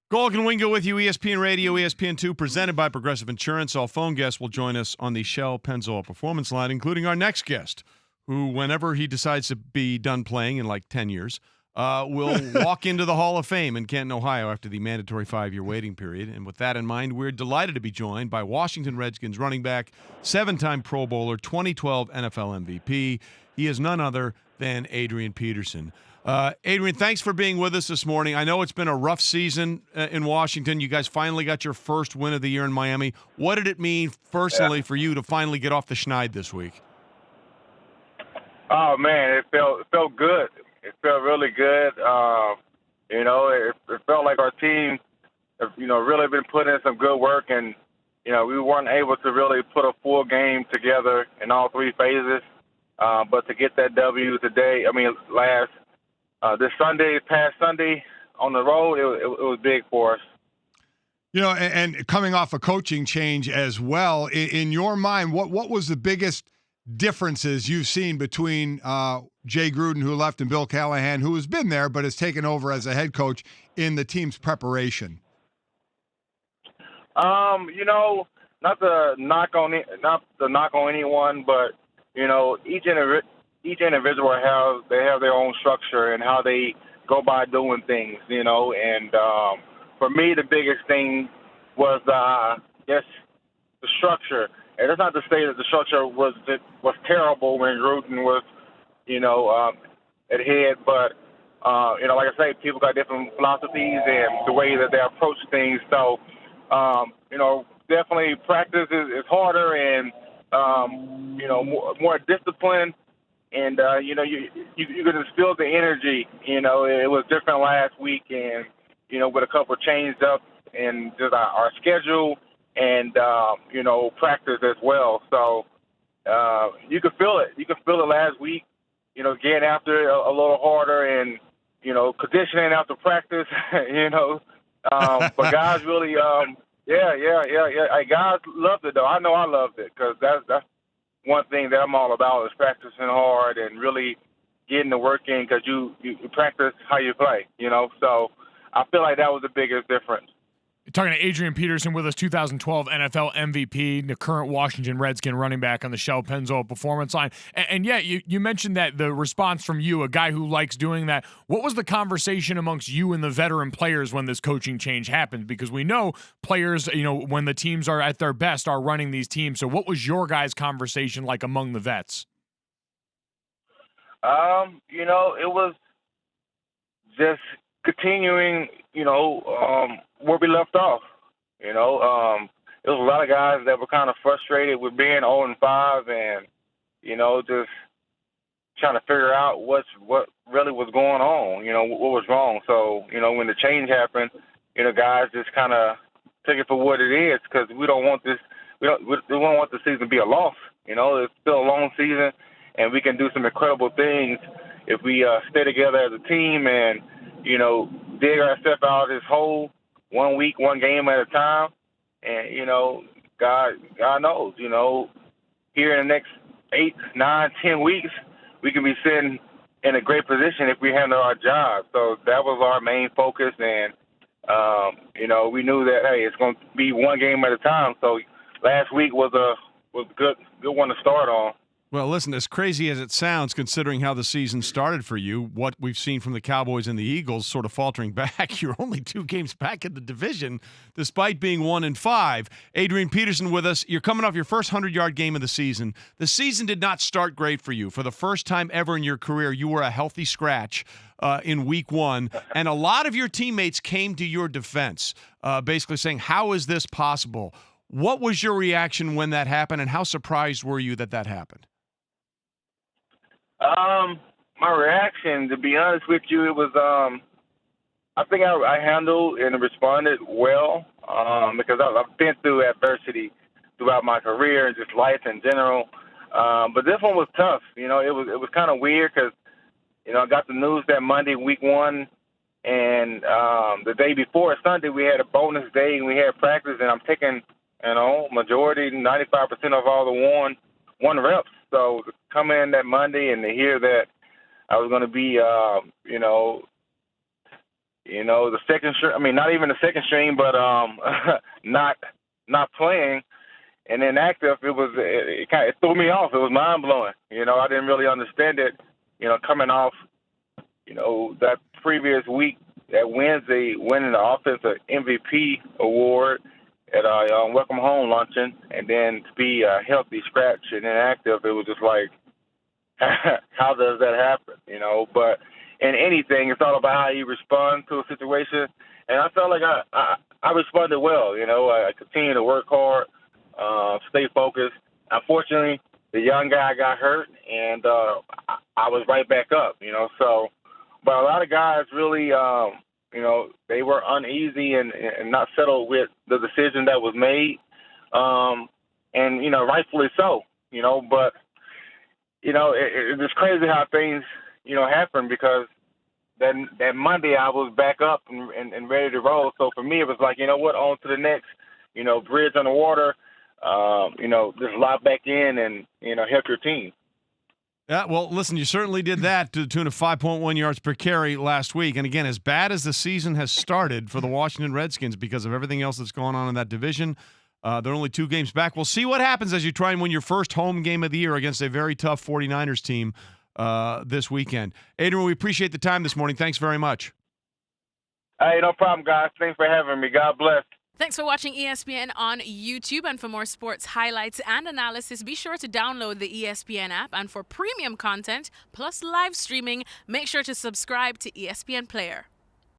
Golic and Wingo with you, ESPN Radio, ESPN2, presented by Progressive Insurance. All phone guests will join us on the Shell Pennzoil Performance Line, including our next guest, who, whenever he decides to be done playing in like 10 years, will walk into the Hall of Fame in Canton, Ohio after the mandatory 5-year waiting period. And with that in mind, we're delighted to be joined by Washington Redskins running back, 7-time Pro Bowler, 2012 NFL MVP. He is none other than Adrian Peterson. Adrian, thanks for being with us this morning. I know it's been a rough season in Washington. You guys finally got your first win of the year in Miami. What did it mean personally for you to finally get off the schneid this week? Oh, man, it felt good. It felt really good. It felt like our team, really been putting in some good work, and, we weren't able to really put a full game together in all three phases. But to get that W today, this past Sunday on the road, it was big for us. And coming off a coaching change as well, in your mind, what was the biggest differences you've seen between Jay Gruden, who left, and Bill Callahan, who has been there but has taken over as a head coach in the team's preparation? Not to knock on anyone, but each individual have their own structure and how they go by doing things, and for me, the biggest thing was, the structure. And that's not to say that the structure was terrible when Gruden was, at head, but, like I say, people got different philosophies and the way that they approach things. So, definitely practice is harder and, more discipline. And, you could feel the energy. It was different last week, and, with a couple of changes up and just our schedule and, practice as well. So you could feel it. You could feel it last week, getting after it a little harder and, conditioning after practice, But guys really, guys loved it, though. I know I loved it because that's one thing that I'm all about is practicing hard and really getting the work in because you practice how you play, So I feel like that was the biggest difference. Talking to Adrian Peterson with us, 2012 NFL MVP, the current Washington Redskin running back on the Shell Pennzoil Performance Line. And you mentioned that the response from you, a guy who likes doing that. What was the conversation amongst you and the veteran players when this coaching change happened? Because we know players, when the teams are at their best, are running these teams. So what was your guys' conversation like among the vets? It was just continuing, where we left off. There was a lot of guys that were kind of frustrated with being 0-5 and, just trying to figure out what really was going on, what was wrong. So, when the change happened, guys just kind of took it for what it is because we don't want this. We don't want the season to be a loss. It's still a long season, and we can do some incredible things if we stay together as a team and, dig ourselves out of this hole 1 week, one game at a time. And, God knows, here in the next 8, 9, 10 weeks, we can be sitting in a great position if we handle our job. So that was our main focus. And, we knew that, hey, it's going to be one game at a time. So last week was a good one to start on. Well, listen, as crazy as it sounds, considering how the season started for you, what we've seen from the Cowboys and the Eagles sort of faltering back, you're only 2 games back in the division, despite being 1-5. Adrian Peterson with us. You're coming off your first 100-yard game of the season. The season did not start great for you. For the first time ever in your career, you were a healthy scratch in week 1, and a lot of your teammates came to your defense, basically saying, how is this possible? What was your reaction when that happened, and how surprised were you that happened? My reaction, to be honest with you, it was, I think I handled and responded well, because I've been through adversity throughout my career and just life in general. But this one was tough. It was kind of weird because, I got the news that Monday, week 1, and, the day before, Sunday, we had a bonus day and we had practice, and I'm taking, majority, 95% of all the one reps. So to come in that Monday and to hear that I was going to be, the second string. I mean, not even the second string, but not playing and inactive. It threw me off. It was mind blowing. I didn't really understand it. Coming off, that previous week, that Wednesday, winning the offensive MVP award at our welcome home luncheon, and then to be healthy, scratch, and inactive, it was just like, how does that happen? But in anything, it's all about how you respond to a situation. And I felt like I responded well. I continued to work hard, stay focused. Unfortunately, the young guy got hurt, and I was right back up. So, but a lot of guys really, they were uneasy and not settled with the decision that was made, and rightfully so. But it's crazy how things happen, because then that Monday I was back up and ready to roll. So for me, it was like, on to the next, bridge on the water. Just lock back in and help your team. Yeah, well, listen, you certainly did that to the tune of 5.1 yards per carry last week. And again, as bad as the season has started for the Washington Redskins because of everything else that's going on in that division, they're only 2 games back. We'll see what happens as you try and win your first home game of the year against a very tough 49ers team this weekend. Adrian, we appreciate the time this morning. Thanks very much. Hey, no problem, guys. Thanks for having me. God bless. Thanks for watching ESPN on YouTube. And for more sports highlights and analysis, be sure to download the ESPN app. And for premium content plus live streaming, make sure to subscribe to ESPN Player.